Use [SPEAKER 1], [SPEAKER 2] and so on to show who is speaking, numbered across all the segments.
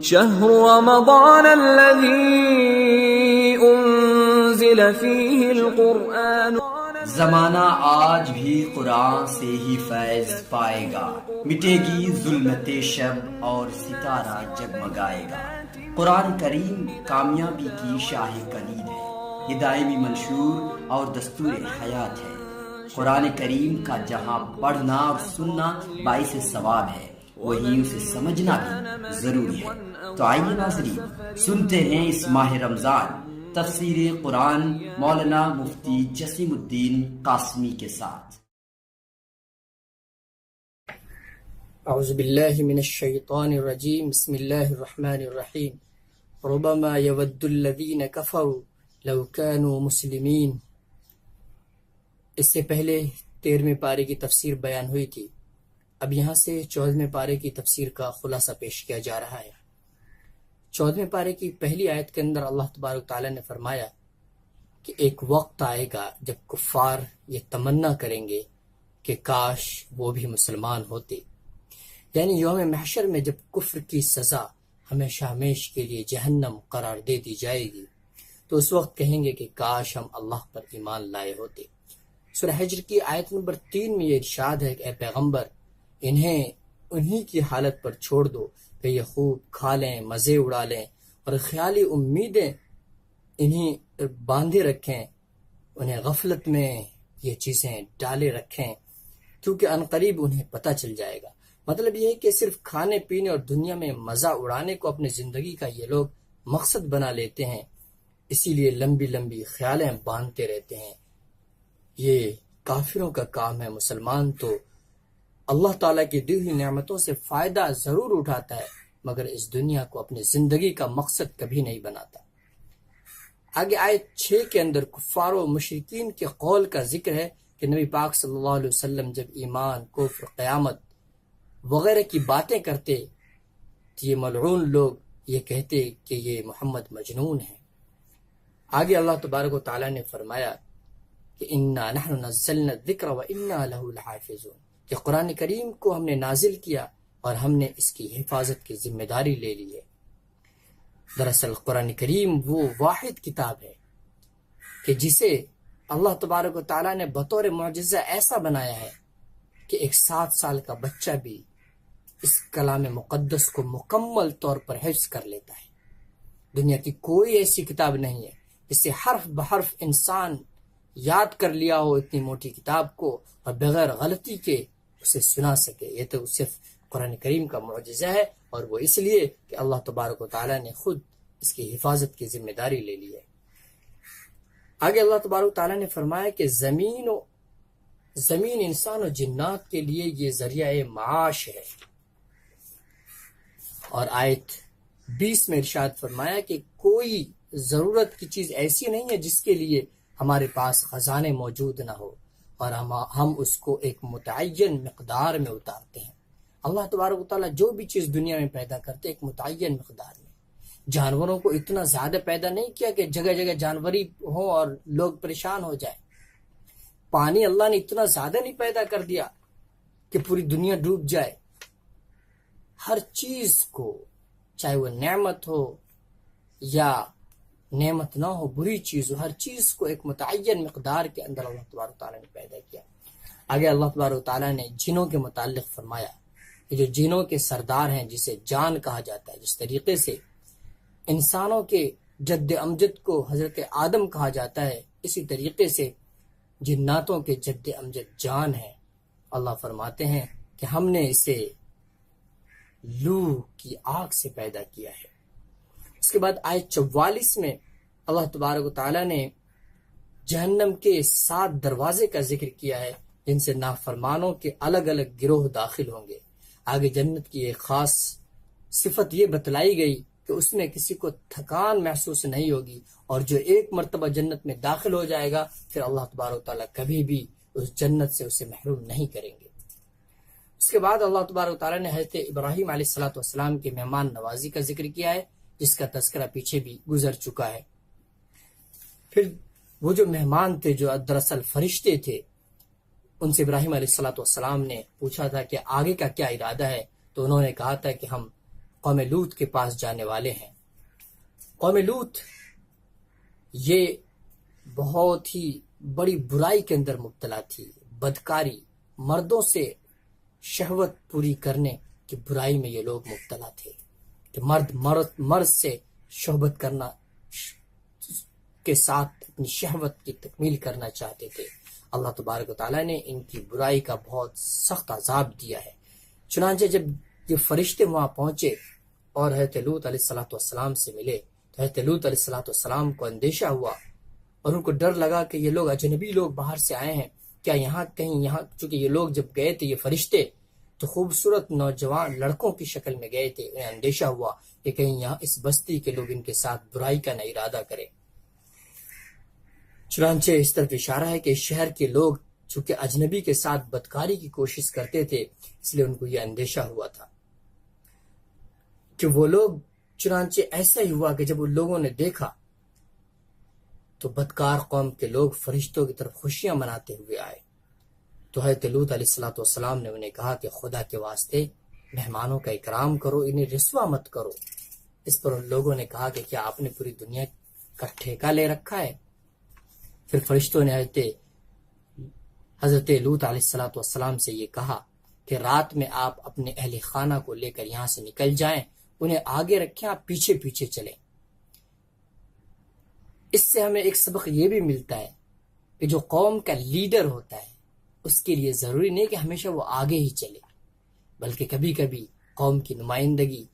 [SPEAKER 1] شهر رمضان الذي انزل فيه القرآن
[SPEAKER 2] زمانہ آج بھی قرآن سے ہی فیض پائے گا، مٹے گی ظلمت شب اور ستارہ جگمگائے گا۔ قرآن کریم کامیابی کی شاہ کلید ہے، یہ دائمی منشور اور دستور حیات ہے۔ قرآن کریم کا جہاں پڑھنا اور سننا باعث ثواب ہے، وہیں اسے سمجھنا بھی ضروری ہے۔ تو آئیے ناظرین سنتے ہیں اس ماہ رمضان تفسیر قرآن مولانا مفتی جسیم الدین قاسمی کے ساتھ۔
[SPEAKER 3] اعوذ باللہ من الشیطان الرجیم، بسم اللہ الرحمن الرحیم۔ ربما یود الذین کفروا لو کانوا مسلمین۔ اس سے پہلے 13ویں پارے کی تفسیر بیان ہوئی تھی، اب یہاں سے 14ویں پارے کی تفسیر کا خلاصہ پیش کیا جا رہا ہے۔ 14ویں پارے کی پہلی آیت کے اندر اللہ تبارک تعالیٰ نے فرمایا کہ ایک وقت آئے گا جب کفار یہ تمنا کریں گے کہ کاش وہ بھی مسلمان ہوتے، یعنی یوم محشر میں جب کفر کی سزا ہمیشہ ہمیش کے لیے جہنم قرار دے دی جائے گی تو اس وقت کہیں گے کہ کاش ہم اللہ پر ایمان لائے ہوتے۔ سورہ حجر کی آیت نمبر 3 میں یہ ارشاد ہے کہ اے پیغمبر انہی کی حالت پر چھوڑ دو کہ یہ خوب کھا لیں، مزے اڑا لیں اور خیالی امیدیں انہیں باندھے رکھیں، انہیں غفلت میں یہ چیزیں ڈالے رکھیں، کیونکہ عنقریب انہیں پتہ چل جائے گا۔ مطلب یہ ہے کہ صرف کھانے پینے اور دنیا میں مزہ اڑانے کو اپنی زندگی کا یہ لوگ مقصد بنا لیتے ہیں، اسی لیے لمبی لمبی خیالیں باندھتے رہتے ہیں۔ یہ کافروں کا کام ہے۔ مسلمان تو اللہ تعالیٰ کی دی ہوئی نعمتوں سے فائدہ ضرور اٹھاتا ہے، مگر اس دنیا کو اپنی زندگی کا مقصد کبھی نہیں بناتا۔ آگے آیت 6 کے اندر کفار و مشرکین کے قول کا ذکر ہے کہ نبی پاک صلی اللہ علیہ وسلم جب ایمان، کفر، قیامت وغیرہ کی باتیں کرتے تو یہ ملعون لوگ یہ کہتے کہ یہ محمد مجنون ہے۔ آگے اللہ تبارک و تعالیٰ نے فرمایا کہ انا نحن نزلنا الذکر وانا له لحافظون، کہ قرآن کریم کو ہم نے نازل کیا اور ہم نے اس کی حفاظت کی ذمہ داری لے لی ہے۔ دراصل قرآن کریم وہ واحد کتاب ہے کہ جسے اللہ تبارک و تعالیٰ نے بطور معجزہ ایسا بنایا ہے کہ ایک 7 سال کا بچہ بھی اس کلام مقدس کو مکمل طور پر حفظ کر لیتا ہے۔ دنیا کی کوئی ایسی کتاب نہیں ہے جسے حرف بحرف انسان یاد کر لیا ہو اتنی موٹی کتاب کو اور بغیر غلطی کے اسے سنا سکے۔ یہ تو صرف قرآن کریم کا معجزہ ہے، اور وہ اس لیے کہ اللہ تبارک و تعالیٰ نے خود اس کی حفاظت کی ذمہ داری لے لی ہے۔ آگے اللہ تبارک و تعالیٰ نے فرمایا کہ زمین انسان و جنات کے لیے یہ ذریعہ معاش ہے، اور آیت 20 میں ارشاد فرمایا کہ کوئی ضرورت کی چیز ایسی نہیں ہے جس کے لیے ہمارے پاس خزانے موجود نہ ہو، اور ہم اس کو ایک متعین مقدار میں اتارتے ہیں۔ اللہ تبارک و تعالیٰ جو بھی چیز دنیا میں پیدا کرتے ایک متعین مقدار میں۔ جانوروں کو اتنا زیادہ پیدا نہیں کیا کہ جگہ جگہ جانوری ہوں اور لوگ پریشان ہو جائیں۔ پانی اللہ نے اتنا زیادہ نہیں پیدا کر دیا کہ پوری دنیا ڈوب جائے۔ ہر چیز کو، چاہے وہ نعمت ہو یا نعمت نہ ہو، بری چیز ہو، ہر چیز کو ایک متعین مقدار کے اندر اللہ تبارک و تعالیٰ نے پیدا کیا۔ آگے اللہ تبارک و تعالیٰ نے جنوں کے متعلق فرمایا کہ جو جنوں کے سردار ہیں، جسے جان کہا جاتا ہے، جس طریقے سے انسانوں کے جد امجد کو حضرت آدم کہا جاتا ہے، اسی طریقے سے جناتوں کے جد امجد جان ہے۔ اللہ فرماتے ہیں کہ ہم نے اسے لو کی آگ سے پیدا کیا ہے۔ اس کے بعد آیت 44 میں اللہ تبارک و تعالیٰ نے جہنم کے 7 دروازے کا ذکر کیا ہے جن سے نافرمانوں کے الگ الگ گروہ داخل ہوں گے۔ آگے جنت کی ایک خاص صفت یہ بتلائی گئی کہ اس میں کسی کو تھکان محسوس نہیں ہوگی، اور جو ایک مرتبہ جنت میں داخل ہو جائے گا پھر اللہ تبارک و تعالیٰ کبھی بھی اس جنت سے اسے محروم نہیں کریں گے۔ اس کے بعد اللہ تبارک و تعالیٰ نے حضرت ابراہیم علیہ السلام کے مہمان نوازی کا ذکر کیا ہے، جس کا تذکرہ پیچھے بھی گزر چکا ہے۔ پھر وہ جو مہمان تھے جو دراصل فرشتے تھے، ان سے ابراہیم علیہ السلام نے پوچھا تھا کہ آگے کا کیا ارادہ ہے، تو انہوں نے کہا تھا کہ ہم قوم لوط کے پاس جانے والے ہیں۔ قوم لوط یہ بہت ہی بڑی برائی کے اندر مبتلا تھی، بدکاری، مردوں سے شہوت پوری کرنے کی برائی میں یہ لوگ مبتلا تھے کہ مرد سے شہوت کرنا کے ساتھ اپنی شہوت کی تکمیل کرنا چاہتے تھے۔ اللہ تبارک و تعالیٰ نے ان کی برائی کا بہت سخت عذاب دیا ہے۔ چنانچہ جب یہ فرشتے وہاں پہنچے اور حضرت لوط علیہ السلام سے ملے تو حضرت لوط علیہ السلام کو اندیشہ ہوا اور ان کو ڈر لگا کہ یہ لوگ اجنبی لوگ باہر سے آئے ہیں، کیا یہاں چونکہ یہ لوگ جب گئے تھے، یہ فرشتے تو خوبصورت نوجوان لڑکوں کی شکل میں گئے تھے، انہیں اندیشہ ہوا کہ کہیں یہاں اس بستی کے لوگ ان کے ساتھ برائی کا نہ ارادہ کریں۔ چنانچہ اس طرف اشارہ ہے کہ شہر کے لوگ چونکہ اجنبی کے ساتھ بدکاری کی کوشش کرتے تھے، اس لیے ان کو یہ اندیشہ ہوا تھا کہ وہ لوگ، چنانچہ ایسا ہی ہوا کہ جب ان لوگوں نے دیکھا تو بدکار قوم کے لوگ فرشتوں کی طرف خوشیاں مناتے ہوئے آئے۔ تو حضرت لوط علیہ السلام نے انہیں کہا کہ خدا کے واسطے مہمانوں کا اکرام کرو، انہیں رسوا مت کرو۔ اس پر ان لوگوں نے کہا کہ کیا آپ نے پوری دنیا کا ٹھیکہ لے رکھا ہے؟ پھر فرشتوں نے حضرت لوط علیہ السلام سے یہ کہا کہ رات میں آپ اپنے اہل خانہ کو لے کر یہاں سے نکل جائیں، انہیں آگے رکھیں، آپ پیچھے پیچھے چلیں۔ اس سے ہمیں ایک سبق یہ بھی ملتا ہے کہ جو قوم کا لیڈر ہوتا ہے اس کے لیے ضروری نہیں کہ ہمیشہ وہ آگے ہی چلے، بلکہ کبھی کبھی قوم کی نمائندگی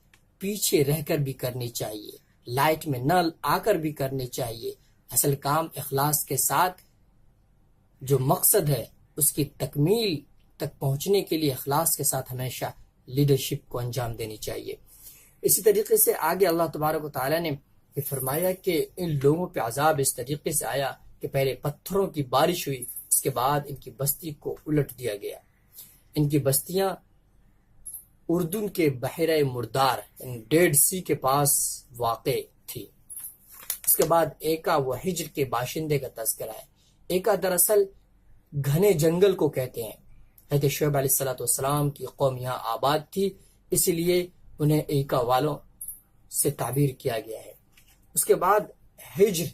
[SPEAKER 3] پیچھے رہ کر بھی کرنی چاہیے، لائٹ میں نہ آ کر بھی کرنی چاہیے۔ اصل کام اخلاص کے ساتھ جو مقصد ہے اس کی تکمیل تک پہنچنے کے لیے اخلاص کے ساتھ ہمیشہ لیڈرشپ کو انجام دینی چاہیے۔ اسی طریقے سے آگے اللہ تبارک و تعالیٰ نے یہ فرمایا کہ ان لوگوں پہ عذاب اس طریقے سے آیا کہ پہلے پتھروں کی بارش ہوئی، اس کے بعد ان کی بستی کو الٹ دیا گیا۔ ان کی بستیاں اردن کے بحیرہ مردار ڈیڈ سی کے پاس واقع تھی۔ اس کے بعد ایکا و ہجر کے باشندے کا تذکرہ ہے۔ ایکا دراصل گھنے جنگل کو کہتے ہیں۔ حضرت شعیب علیہ السلام کی قوم یہاں آباد تھی، اسی لیے انہیں ایکا والوں سے تعبیر کیا گیا ہے۔ اس کے بعد ہجر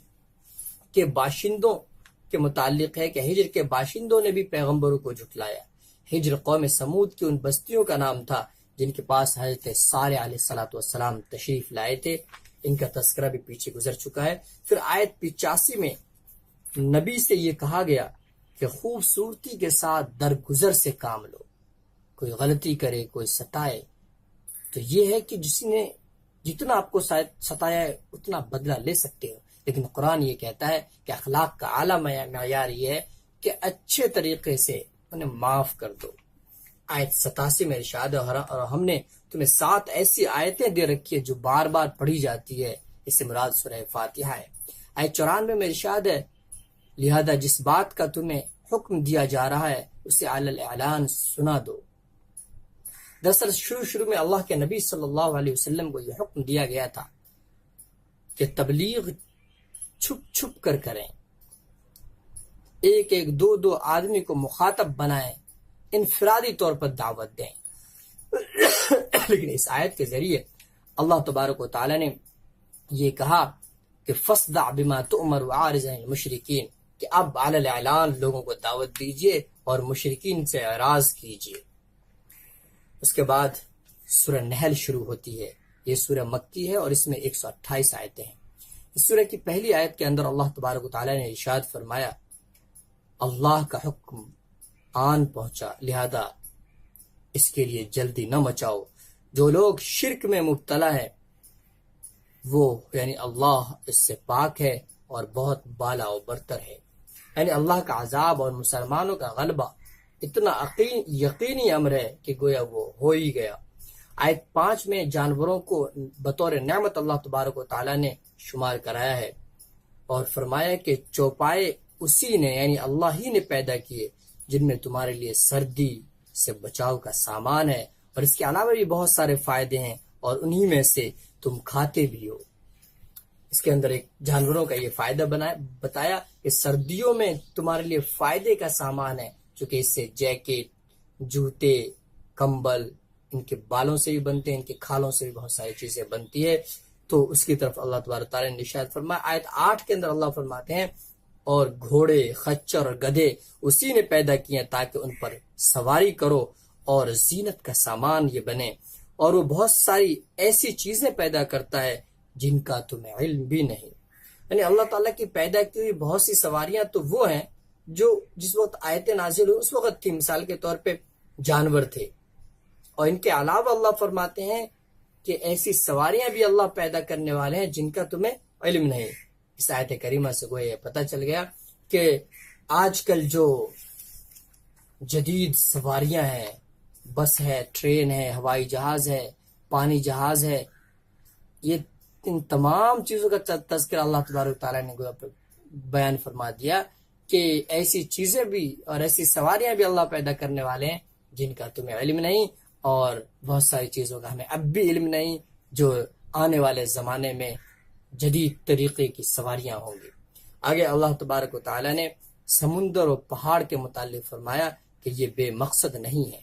[SPEAKER 3] کے باشندوں کے متعلق ہے کہ ہجر کے باشندوں نے بھی پیغمبروں کو جھٹلایا۔ ہجر قوم سمود کی ان بستیوں کا نام تھا جن کے پاس حضرت صالح علیہ السلام تشریف لائے تھے۔ ان کا تذکرہ بھی پیچھے گزر چکا ہے۔ پھر آیت 85 میں نبی سے یہ کہا گیا کہ خوبصورتی کے ساتھ درگزر سے کام لو، کوئی غلطی کرے، کوئی ستائے تو یہ ہے کہ جس نے جتنا آپ کو ستایا ہے اتنا بدلہ لے سکتے ہو، لیکن قرآن یہ کہتا ہے کہ اخلاق کا اعلیٰ معیار یہ ہے کہ اچھے طریقے سے انہیں معاف کر دو۔ آیت 87 میں ارشاد ہے اور ہم نے تمہیں 7 ایسی آیتیں دے رکھی ہے جو بار بار پڑھی جاتی ہے، اس سے مراد سورہ فاتحہ ہے۔ آیت 94 میں ارشاد ہے لہذا جس بات کا تمہیں حکم دیا جا رہا ہے اسے علی الاعلان سنا دو۔ دراصل شروع میں اللہ کے نبی صلی اللہ علیہ وسلم کو یہ حکم دیا گیا تھا کہ تبلیغ چھپ چھپ کر کریں، ایک دو آدمی کو مخاطب بنائیں، انفرادی طور پر دعوت دیں۔ لیکن اس آیت کے ذریعے اللہ تبارک و تعالی نے یہ کہا کہ فَاصْدَعْ بِمَا تُؤْمَرُ وَأَعْرِضْ عَنِ الْمُشْرِكِينَ، کہ اب علی الاعلان لوگوں کو دعوت دیجئے اور مشرکین سے اعراض کیجئے۔ اس کے بعد سورہ نحل شروع ہوتی ہے۔ یہ سورہ مکی ہے اور اس میں 128 آیتیں ہیں۔ اس سورہ کی پہلی آیت کے اندر اللہ تبارک و تعالی نے ارشاد فرمایا اللہ کا حکم آن پہنچا لہذا اس کے لیے جلدی نہ مچاؤ۔ جو لوگ شرک میں مبتلا ہیں وہ یعنی اللہ اس سے پاک ہے اور بہت بالا و برتر ہے۔ یعنی اللہ کا عذاب اور مسلمانوں کا غلبہ اتنا یقینی امر ہے کہ گویا وہ ہو ہی گیا۔ آیت 5 میں جانوروں کو بطور نعمت اللہ تبارک و تعالی نے شمار کرایا ہے اور فرمایا کہ چوپائے اسی نے یعنی اللہ ہی نے پیدا کیے جن میں تمہارے لیے سردی سے بچاؤ کا سامان ہے اور اس کے علاوہ بھی بہت سارے فائدے ہیں اور انہی میں سے تم کھاتے بھی ہو۔ اس کے اندر ایک جانوروں کا یہ فائدہ بتایا کہ سردیوں میں تمہارے لیے فائدے کا سامان ہے، چونکہ اس سے جیکٹ، جوتے، کمبل ان کے بالوں سے بھی بنتے ہیں، ان کے کھالوں سے بھی بہت ساری چیزیں بنتی ہے۔ تو اس کی طرف اللہ تبارک تعالیٰ نے ارشاد فرمایا۔ آیت 8 کے اندر اللہ فرماتے ہیں اور گھوڑے، خچر اور گدھے اسی نے پیدا کیے ہیں تاکہ ان پر سواری کرو اور زینت کا سامان یہ بنے، اور وہ بہت ساری ایسی چیزیں پیدا کرتا ہے جن کا تمہیں علم بھی نہیں۔ یعنی اللہ تعالیٰ کی پیدا کی ہوئی بہت سی سواریاں تو وہ ہیں جو جس وقت آیتیں نازل ہوئی اس وقت تھی، مثال کے طور پہ جانور تھے، اور ان کے علاوہ اللہ فرماتے ہیں کہ ایسی سواریاں بھی اللہ پیدا کرنے والے ہیں جن کا تمہیں علم نہیں۔ اس آیت کریمہ سے گویا یہ پتہ چل گیا کہ آج کل جو جدید سواریاں ہیں، بس ہے، ٹرین ہے، ہوائی جہاز ہے، پانی جہاز ہے، یہ ان تمام چیزوں کا تذکرہ اللہ تبارک تعالیٰ نے گویا بیان فرما دیا کہ ایسی چیزیں بھی اور ایسی سواریاں بھی اللہ پیدا کرنے والے ہیں جن کا تمہیں علم نہیں، اور بہت ساری چیزوں کا ہمیں اب بھی علم نہیں جو آنے والے زمانے میں جدید طریقے کی سواریاں ہوں گی۔ آگے اللہ تبارک و تعالیٰ نے سمندر اور پہاڑ کے متعلق فرمایا کہ یہ بے مقصد نہیں ہے۔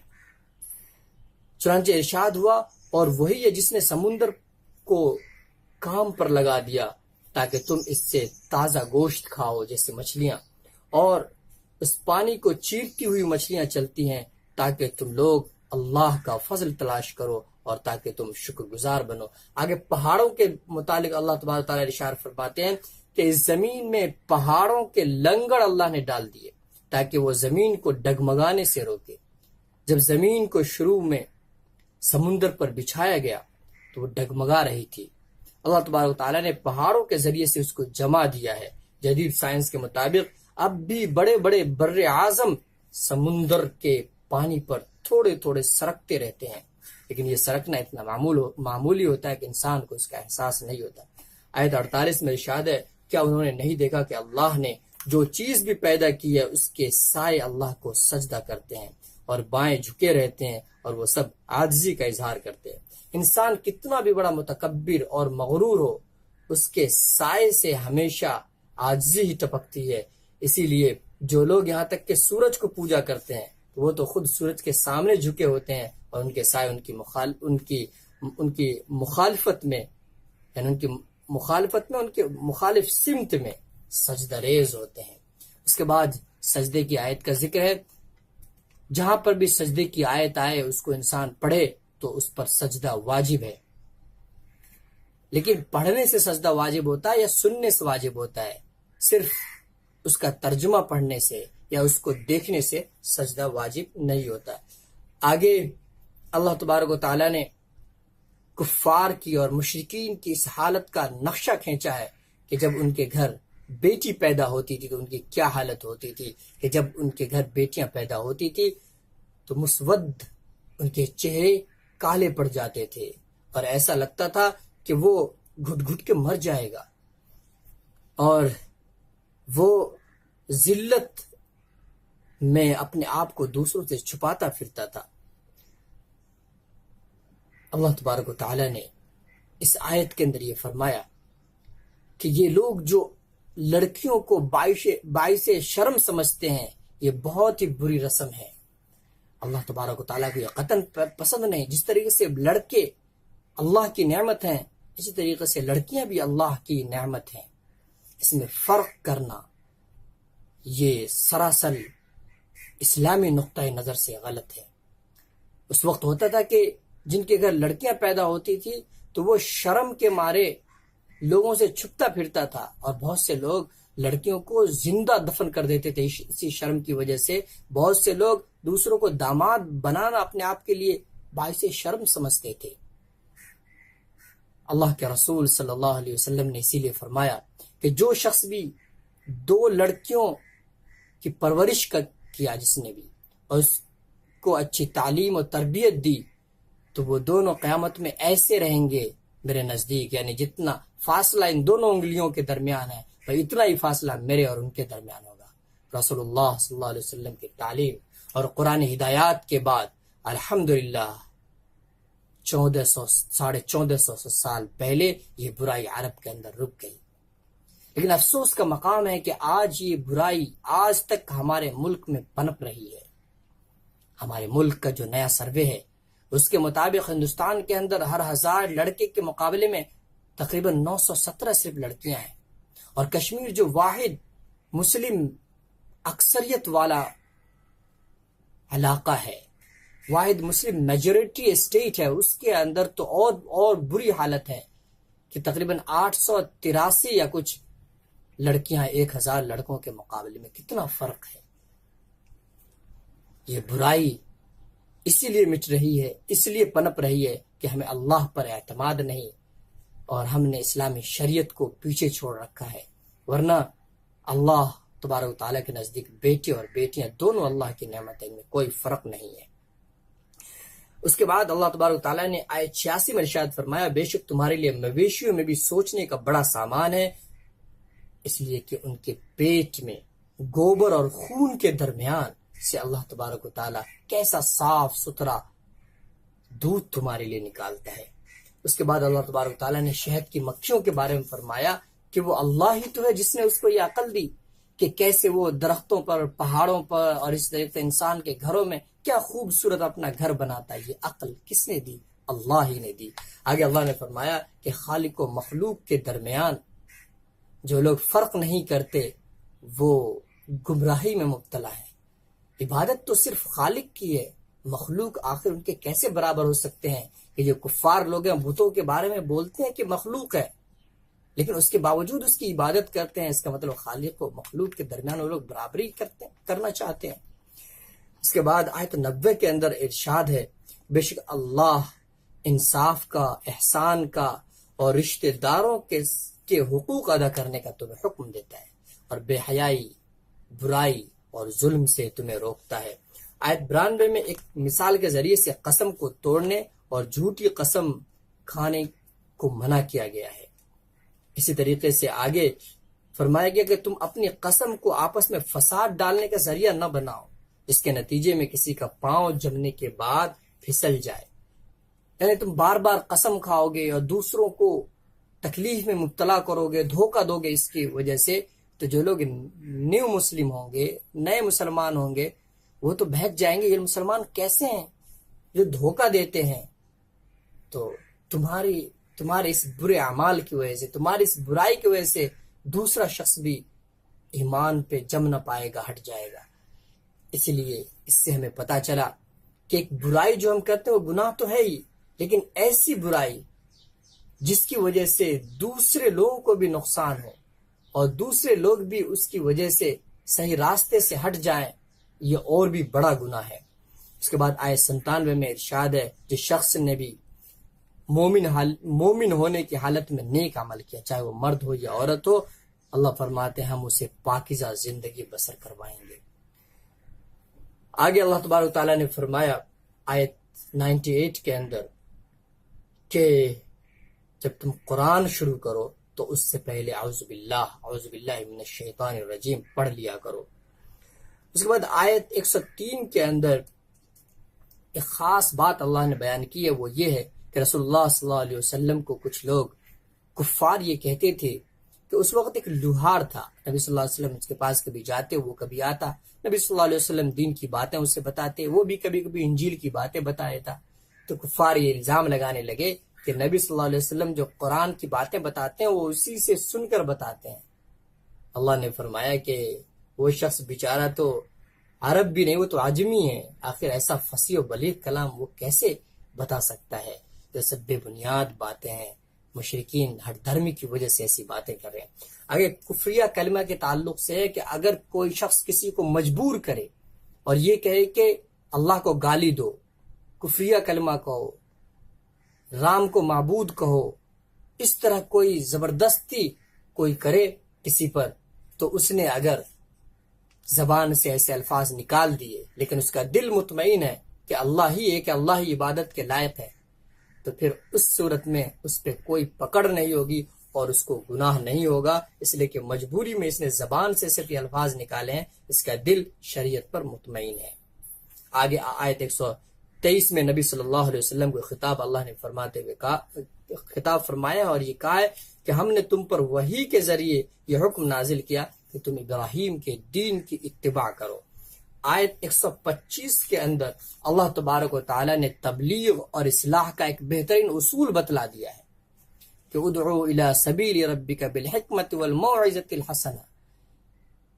[SPEAKER 3] چنانچہ ارشاد ہوا، اور وہی ہے جس نے سمندر کو کام پر لگا دیا تاکہ تم اس سے تازہ گوشت کھاؤ جیسے مچھلیاں، اور اس پانی کو چیرتی ہوئی مچھلیاں چلتی ہیں تاکہ تم لوگ اللہ کا فضل تلاش کرو اور تاکہ تم شکر گزار بنو۔ آگے پہاڑوں کے متعلق اللہ تبارک تعالیٰ ارشاد فرماتے ہیں کہ اس زمین میں پہاڑوں کے لنگڑ اللہ نے ڈال دیے تاکہ وہ زمین کو ڈگمگانے سے روکے۔ جب زمین کو شروع میں سمندر پر بچھایا گیا تو وہ ڈگمگا رہی تھی، اللہ تبارک تعالیٰ نے پہاڑوں کے ذریعے سے اس کو جما دیا ہے۔ جدید سائنس کے مطابق اب بھی بڑے بڑے بر اعظم سمندر کے پانی پر تھوڑے تھوڑے سرکتے رہتے ہیں، لیکن یہ سرکنا اتنا معمولی ہوتا ہے کہ انسان کو اس کا احساس نہیں ہوتا۔ آیت 48 میں ارشاد ہے، کیا انہوں نے نہیں دیکھا کہ اللہ نے جو چیز بھی پیدا کی ہے اس کے سائے اللہ کو سجدہ کرتے ہیں اور بائیں جھکے رہتے ہیں اور وہ سب عاجزی کا اظہار کرتے ہیں۔ انسان کتنا بھی بڑا متکبر اور مغرور ہو، اس کے سائے سے ہمیشہ عاجزی ہی ٹپکتی ہے۔ اسی لیے جو لوگ یہاں تک کہ سورج کو پوجا کرتے ہیں وہ تو خود سورج کے سامنے جھکے ہوتے ہیں، اور ان کے سائے ان کی مخالفت میں یعنی ان کی مخالف سمت میں سجدہ ریز ہوتے ہیں۔ اس کے بعد سجدے کی آیت کا ذکر ہے، جہاں پر بھی سجدے کی آیت آئے اس کو انسان پڑھے تو اس پر سجدہ واجب ہے، لیکن پڑھنے سے سجدہ واجب ہوتا ہے یا سننے سے واجب ہوتا ہے؟ صرف اس کا ترجمہ پڑھنے سے یا اس کو دیکھنے سے سجدہ واجب نہیں ہوتا۔ آگے اللہ تبارک و تعالیٰ نے کفار کی اور مشرکین کی اس حالت کا نقشہ کھینچا ہے کہ جب ان کے گھر بیٹی پیدا ہوتی تھی تو ان کی کیا حالت ہوتی تھی، کہ جب ان کے گھر بیٹیاں پیدا ہوتی تھی تو مسود ان کے چہرے کالے پڑ جاتے تھے اور ایسا لگتا تھا کہ وہ گھٹ گھٹ کے مر جائے گا، اور وہ ذلت میں اپنے آپ کو دوسروں سے چھپاتا پھرتا تھا۔ اللہ تبارک و تعالیٰ نے اس آیت کے اندر یہ فرمایا کہ یہ لوگ جو لڑکیوں کو باعث شرم سمجھتے ہیں یہ بہت ہی بری رسم ہے۔ اللہ تبارک و تعالیٰ کو یہ قطعاً پسند نہیں۔ جس طریقے سے لڑکے اللہ کی نعمت ہیں اسی طریقے سے لڑکیاں بھی اللہ کی نعمت ہیں، اس میں فرق کرنا یہ سراسر اسلامی نقطہ نظر سے غلط ہے۔ اس وقت ہوتا تھا کہ جن کے گھر لڑکیاں پیدا ہوتی تھی تو وہ شرم کے مارے لوگوں سے چھپتا پھرتا تھا، اور بہت سے لوگ لڑکیوں کو زندہ دفن کر دیتے تھے۔ اسی شرم کی وجہ سے بہت سے لوگ دوسروں کو داماد بنانا اپنے آپ کے لیے باعث شرم سمجھتے تھے۔ اللہ کے رسول صلی اللہ علیہ وسلم نے اسی لیے فرمایا کہ جو شخص بھی 2 لڑکیوں کی پرورش کیا جس نے بھی، اور اس کو اچھی تعلیم اور تربیت دی، تو وہ دونوں قیامت میں ایسے رہیں گے میرے نزدیک، یعنی جتنا فاصلہ ان دونوں انگلیوں کے درمیان ہے تو اتنا ہی فاصلہ میرے اور ان کے درمیان ہوگا۔ رسول اللہ صلی اللہ علیہ وسلم کی تعلیم اور قرآن ہدایات کے بعد الحمدللہ 1450 سال پہلے یہ برائی عرب کے اندر رک گئی، لیکن افسوس کا مقام ہے کہ آج یہ برائی آج تک ہمارے ملک میں پنپ رہی ہے۔ ہمارے ملک کا جو نیا سروے ہے اس کے مطابق ہندوستان کے اندر ہر 1000 لڑکے کے مقابلے میں تقریباً 917 صرف لڑکیاں ہیں، اور کشمیر جو واحد مسلم اکثریت والا علاقہ ہے، واحد مسلم میجورٹی اسٹیٹ ہے، اس کے اندر تو اور بری حالت ہے کہ تقریباً 883 یا کچھ لڑکیاں 1000 لڑکوں کے مقابلے میں۔ کتنا فرق ہے! یہ برائی اسی لیے مٹ رہی ہے، اس لیے پنپ رہی ہے کہ ہمیں اللہ پر اعتماد نہیں، اور ہم نے اسلامی شریعت کو پیچھے چھوڑ رکھا ہے، ورنہ اللہ تبارک و تعالیٰ کے نزدیک بیٹے اور بیٹیاں دونوں اللہ کی نعمت ہیں، ان میں کوئی فرق نہیں ہے۔ اس کے بعد اللہ تبارک و تعالیٰ نے آیت 86 میں ارشاد فرمایا، بے شک تمہارے لیے مویشیوں میں بھی سوچنے کا بڑا سامان ہے، اس لیے کہ ان کے پیٹ میں گوبر اور خون کے درمیان سے اللہ تبارک و تعالیٰ کیسا صاف ستھرا دودھ تمہارے لیے نکالتا ہے۔ اس کے بعد اللہ تبارک و تعالیٰ نے شہد کی مکھیوں کے بارے میں فرمایا کہ وہ اللہ ہی تو ہے جس نے اس کو یہ عقل دی کہ کیسے وہ درختوں پر، پہاڑوں پر اور اس طرح سے انسان کے گھروں میں کیا خوبصورت اپنا گھر بناتا ہے۔ یہ عقل کس نے دی؟ اللہ ہی نے دی۔ آگے اللہ نے فرمایا کہ خالق و مخلوق کے درمیان جو لوگ فرق نہیں کرتے وہ گمراہی میں مبتلا ہے۔ عبادت تو صرف خالق کی ہے، مخلوق آخر ان کے کیسے برابر ہو سکتے ہیں؟ کہ جو کفار لوگ ہیں بتوں کے بارے میں بولتے ہیں کہ مخلوق ہے، لیکن اس کے باوجود اس کی عبادت کرتے ہیں، اس کا مطلب خالق و مخلوق کے درمیان وہ لوگ برابری کرنا چاہتے ہیں۔ اس کے بعد آیت 90 کے اندر ارشاد ہے، بے شک اللہ انصاف کا، احسان کا اور رشتہ داروں کے حقوق ادا کرنے کا تمہیں حکم دیتا ہے، اور بے حیائی، برائی اور ظلم سے تمہیں روکتا ہے۔ آیت 92 میں ایک مثال کے ذریعے سے قسم کو توڑنے اور جھوٹی قسم کھانے کو منع کیا گیا ہے۔ اسی طریقے سے آگے فرمایا گیا کہ تم اپنی قسم کو آپس میں فساد ڈالنے کا ذریعہ نہ بناؤ، اس کے نتیجے میں کسی کا پاؤں جمنے کے بعد پھسل جائے۔ یعنی تم بار بار قسم کھاؤ گے اور دوسروں کو تکلیف میں مبتلا کرو گے، دھوکہ دو گے، اس کی وجہ سے تو جو لوگ نیو مسلم ہوں گے، نئے مسلمان ہوں گے، وہ تو بہک جائیں گے، یہ مسلمان کیسے ہیں جو دھوکہ دیتے ہیں؟ تو تمہارے اس برے اعمال کی وجہ سے، تمہاری اس برائی کی وجہ سے دوسرا شخص بھی ایمان پہ جم نہ پائے گا، ہٹ جائے گا۔ اس لیے اس سے ہمیں پتہ چلا کہ ایک برائی جو ہم کرتے ہیں وہ گناہ تو ہے ہی، لیکن ایسی برائی جس کی وجہ سے دوسرے لوگوں کو بھی نقصان ہو اور دوسرے لوگ بھی اس کی وجہ سے صحیح راستے سے ہٹ جائیں، یہ اور بھی بڑا گناہ ہے۔ اس کے بعد آیت 97 میں ارشاد ہے، جس شخص نے بھی مومن ہونے کی حالت میں نیک عمل کیا، چاہے وہ مرد ہو یا عورت ہو، اللہ فرماتے ہیں ہم اسے پاکیزہ زندگی بسر کروائیں گے۔ آگے اللہ تبارک و تعالیٰ نے فرمایا آیت 98 کے اندر کہ جب تم قرآن شروع کرو تو اس سے پہلے اعوذ باللہ من الشیطان الرجیم پڑھ لیا کرو۔ اس کے بعد آیت 103 کے اندر ایک خاص بات اللہ نے بیان کی ہے، وہ یہ ہے کہ رسول اللہ صلی اللہ علیہ وسلم کو کچھ لوگ کفار یہ کہتے تھے کہ اس وقت ایک لوہار تھا، نبی صلی اللہ علیہ وسلم اس کے پاس کبھی جاتے، وہ کبھی آتا، نبی صلی اللہ علیہ وسلم دین کی باتیں اسے بتاتے، وہ بھی کبھی کبھی انجیل کی باتیں بتا دیتا۔ تو کفار یہ الزام لگانے لگے کہ نبی صلی اللہ علیہ وسلم جو قرآن کی باتیں بتاتے ہیں وہ اسی سے سن کر بتاتے ہیں۔ اللہ نے فرمایا کہ وہ شخص بیچارہ تو عرب بھی نہیں، وہ تو عجمی ہے، آخر ایسا فصیح و بلیغ کلام وہ کیسے بتا سکتا ہے؟ جو سب بے بنیاد باتیں ہیں، مشرکین ہر دھرمی کی وجہ سے ایسی باتیں کر رہے ہیں۔ اگر کفریہ کلمہ کے تعلق سے ہے کہ اگر کوئی شخص کسی کو مجبور کرے اور یہ کہے کہ اللہ کو گالی دو، کفریہ کلمہ کہو، رام کو معبود کہو، اس طرح کوئی زبردستی کوئی کرے کسی پر، تو اس نے اگر زبان سے ایسے الفاظ نکال دیے لیکن اس کا دل مطمئن ہے کہ اللہ ہی ہے، کہ اللہ ہی عبادت کے لائق ہے، تو پھر اس صورت میں اس پہ کوئی پکڑ نہیں ہوگی اور اس کو گناہ نہیں ہوگا، اس لیے کہ مجبوری میں اس نے زبان سے صرف یہ الفاظ نکالے ہیں، اس کا دل شریعت پر مطمئن ہے۔ آگے آیت 123 میں نبی صلی اللہ علیہ وسلم کو خطاب اللہ نے فرماتے ہوئے خطاب فرمایا اور یہ کہا ہے کہ ہم نے تم پر وحی کے ذریعے یہ حکم نازل کیا کہ تم ابراہیم کے دین کی اتباع کرو۔ آیت 125 کے اندر اللہ تبارک و تعالیٰ نے تبلیغ اور اصلاح کا ایک بہترین اصول بتلا دیا ہے کہ ادعو الی سبیل ربک بالحکمت والموعظۃ الحسنہ،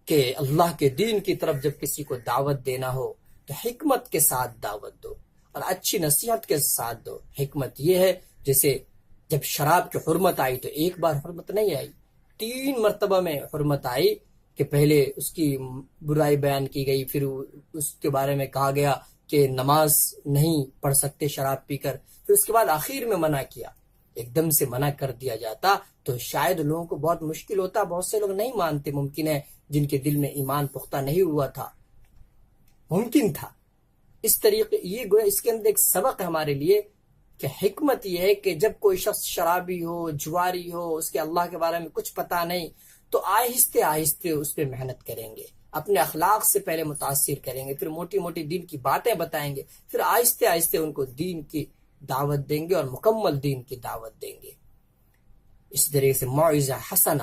[SPEAKER 3] کہ اللہ کے دین کی طرف جب کسی کو دعوت دینا ہو تو حکمت کے ساتھ دعوت دو اور اچھی نصیحت کے ساتھ دو۔ حکمت یہ ہے جیسے جب شراب کی حرمت آئی تو ایک بار حرمت نہیں آئی، 3 مرتبہ میں حرمت آئی کہ پہلے اس کی برائی بیان کی گئی، پھر اس کے بارے میں کہا گیا کہ نماز نہیں پڑھ سکتے شراب پی کر، پھر اس کے بعد آخر میں منع کیا۔ ایک دم سے منع کر دیا جاتا تو شاید لوگوں کو بہت مشکل ہوتا، بہت سے لوگ نہیں مانتے، ممکن ہے جن کے دل میں ایمان پختہ نہیں ہوا تھا، ممکن تھا۔ اس طریقے یہ گویا اس کے اندر ایک سبق ہے ہمارے لیے کہ حکمت یہ ہے کہ جب کوئی شخص شرابی ہو، جواری ہو، اس کے اللہ کے بارے میں کچھ پتہ نہیں، تو آہستہ آہستہ اس پہ محنت کریں گے، اپنے اخلاق سے پہلے متاثر کریں گے، پھر موٹی موٹی دین کی باتیں بتائیں گے، پھر آہستہ آہستہ ان کو دین کی دعوت دیں گے اور مکمل دین کی دعوت دیں گے۔ اس طریقے سے موعظہ حسنہ،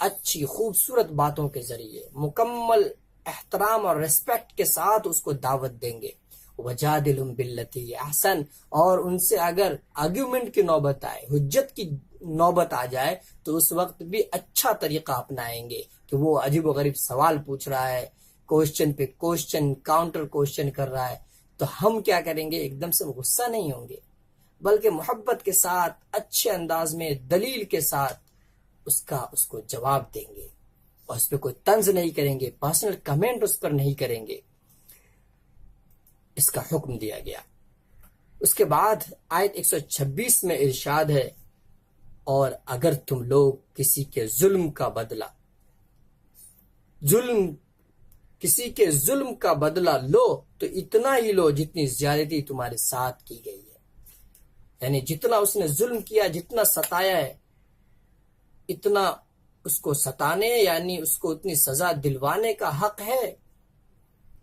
[SPEAKER 3] اچھی خوبصورت باتوں کے ذریعے مکمل احترام اور ریسپیکٹ کے ساتھ اس کو دعوت دیں گے۔ وجادلہم باللتی ہی احسن، اور ان سے اگر آرگیومنٹ کی نوبت آئے، حجت کی نوبت آ جائے تو اس وقت بھی اچھا طریقہ اپنائیں گے کہ وہ عجیب و غریب سوال پوچھ رہا ہے، کوشچن پہ کوشچن، کاؤنٹر کوشچن کر رہا ہے، تو ہم کیا کریں گے؟ ایک دم سے غصہ نہیں ہوں گے، بلکہ محبت کے ساتھ، اچھے انداز میں، دلیل کے ساتھ اس کو جواب دیں گے، اور اس پہ کوئی طنز نہیں کریں گے، پرسنل کمنٹ اس پر نہیں کریں گے۔ اس کا حکم دیا گیا۔ اس کے بعد آیت 126 میں ارشاد ہے، اور اگر تم لوگ کسی کے ظلم کا بدلہ لو تو اتنا ہی لو جتنی زیادتی تمہارے ساتھ کی گئی ہے، یعنی جتنا اس نے ظلم کیا، جتنا ستایا ہے، اتنا اس کو ستانے، یعنی اس کو اتنی سزا دلوانے کا حق ہے،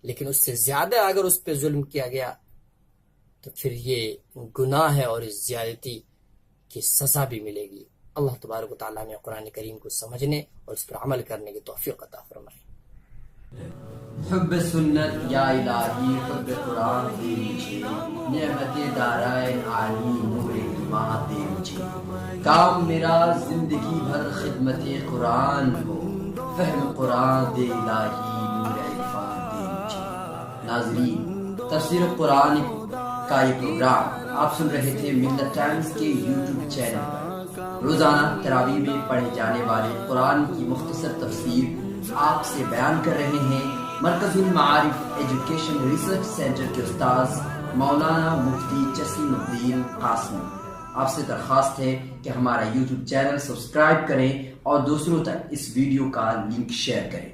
[SPEAKER 3] لیکن اس سے زیادہ اگر اس پہ ظلم کیا گیا تو پھر یہ گناہ ہے اور اس زیادتی کی سزا بھی ملے گی۔ اللہ تبارک و تعالیٰ نے قرآن کریم کو سمجھنے اور اس پر عمل کرنے کی توفیق عطا فرمائے۔
[SPEAKER 2] حب سنت یا الہی، حب قرآن دے مجھے، نعمت دارائن عالی نور ایمان دے مجھے، کام میرا زندگی بھر خدمت قرآن ہو، فہم قرآن دے الہی نور عرفان دے مجھے۔ ناظرین، تفسیر قرآن کا یہ پروگرام آپ سن رہے تھے ملت ٹائمز کے یوٹیوب چینل پر۔ روزانہ تراویح میں پڑھے جانے والے قرآن کی مختصر تفسیر آپ سے بیان کر رہے ہیں مرکز المعارف ایجوکیشن ریسرچ سینٹر کے استاذ مولانا مفتی جسیم الدین قاسمی۔ آپ سے درخواست ہے کہ ہمارا یوٹیوب چینل سبسکرائب کریں اور دوسروں تک اس ویڈیو کا لنک شیئر کریں۔